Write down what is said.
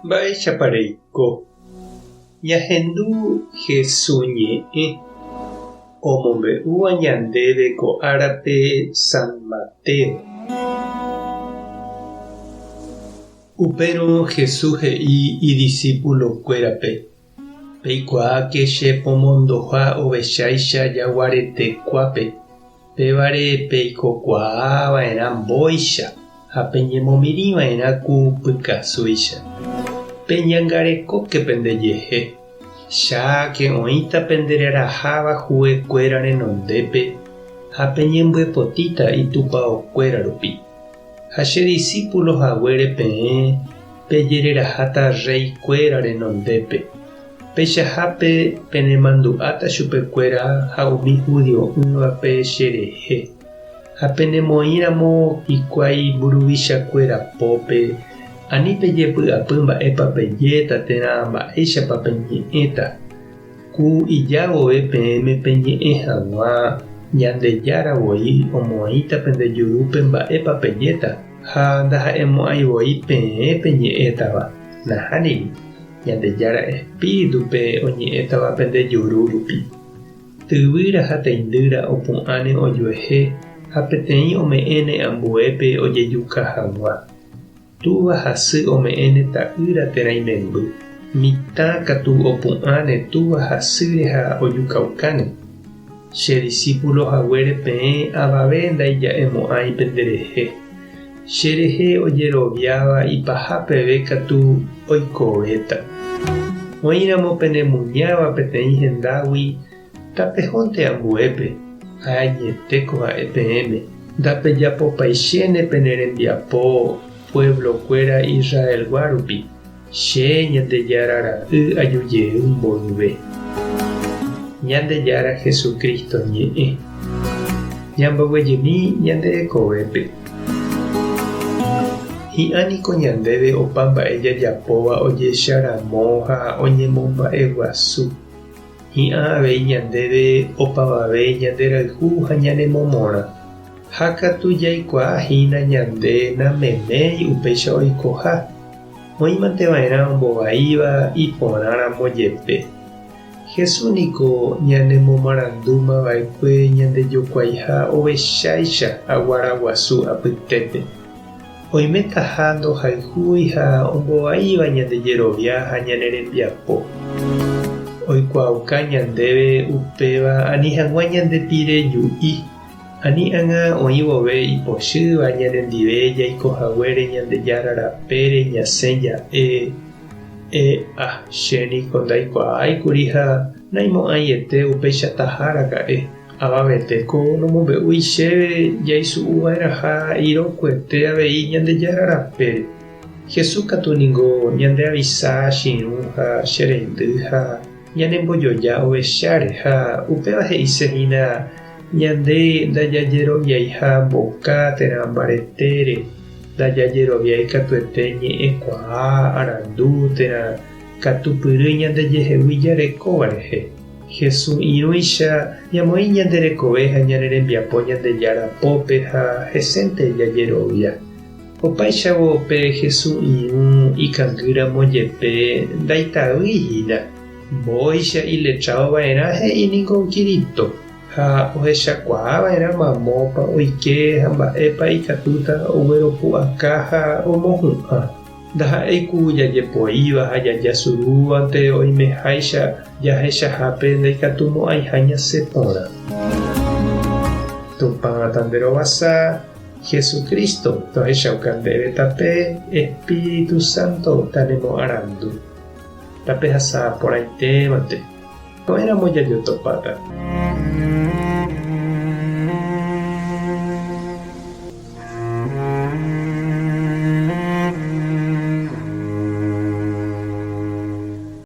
Mba'éichapareiko ñahendu hesuñe'ẽ omombe'úva ñandéve ko árape San Mateo. Upérõ Jesús he'i idiscípulokuérape: peikuaáke che pomondo-ha ovecháicha jaguaretekuápe, pévare peikokuaáva'erã mbóicha ha peñemomirĩva'erã ku pykasúicha. Peñangarekóke pendejehe, cháke oĩta pendereraháva huvekuéra renondépe ha peñembo'epotíta itupãokuéra rupi. Ha che discípulohaguére peẽ pejereraháta reikuéra renondépe. Peichahápe penemandu'áta chupekuéra ha umi judio'ỹvape cherehe. Ha penemoĩramo hikuái mburuvichakuérapópe ani pejepy'apy mba'épa pejéta térã mba'éichapa peñe'ẽta. Ku ijávove peẽme peñe'ẽ hag̃ua Ñandejáravoi omoĩta pendejurúpe mba'épa pejéta ha ndaha'emo'ãivoi peẽ peñe'ẽtava. Nahániri Ñandejára espíritupe oñe'ẽtava pendejuru rupi. Tyvýra ha teindýra opu'ãne ojuehe ha peteĩ ome'ẽne ambuépe ojejuka hag̃ua. Túva hasy ome'ẽne ta'ýra térã imemby. Mitã katu opu'ãne túva hasýre ha ojukaukáne. Che discípulohaguére peẽ avave ndaija'emo'ãi penderehe. Cherehe ojeroviáva ipahápeve katu oikovéta. Oĩramo penemuñáva peteĩ hendágui tapehónte ambuépe ha añetéko ha'e peẽme. Ndapejapopaiténe penerembiapo pueblokuéra Israelgua rupi. Che Ñandejára ra'y ajujeýi mboyve. Ñandejára Jesukristo ñe'ẽ ñamboguejymi ñande rekovépe. Hi'ãniko ñandéve opa mba'e jajapóva ojecharamo ha oñemomba'eguasu. Hi'ã avei ñandéve opavave ñande rayhu ha ñanemomorã. Ha katu jaikuaahína ñande nameméi upéicha oikoha. Oĩmanteva'erã ombovaíva iporãramo jepe. Jesús-niko ñanemomorandúmava'ekue ñandejokuáiha ovecháicha aguaraguasu apytépe. Oimétaha ndohayhúi ha ombovaíva ñandejerovia ha ñanerembiapo. Oikuauka ñandéve upéva ani hag̃ua ñandepireju'i. Ani ág̃a oĩ vove ipochýva ñanendive jaikohaguére Ñandejára rapére ñasẽ ja'e. Chéniko ndaikuaáikuri ha naimo'ãiete upéicha taháraka'e. Avaveteko nomombe'úi chéve jaisu'uva'eraha irokuete avei Ñandejára rapére. Jesús katuningo ñandeavisa chiru ha chereindy ha ñanembojoja ovecháre ha upéva he'isehína ñande ndajajeroviáiha mboka térã mbaretére. Ndajajeroviái katuete ñe'ẽkuaa arandu térã katupyry ñandejehegui jarekóva rehe. Jesús irũicha ñamoĩ ñanderekove ha ñanerembiapo Ñandejára pópe ha hesénte jajerovia. Opaichavo pe Jesús irũ ikangýramo jepe ndaitavýhína. Mbóicha iletravova'erã he'íningo Kirito. Ha ohechakuaava'erã mamópa oike ha mba'épa ikatúta ogueropu'aka ha omohu'ã. Ndaha'éiku jajepoíva ha jajasurúvante oimeháicha jahechahápe ndaikatumo'ãiha ñasẽ porã. Tupãva tanderovasa Jesucristo tohechauka ndéve tape Espíritu Santo tanemo'ãrandu. Tape hasã porãitémante. Ko'ẽramo jajotopáta.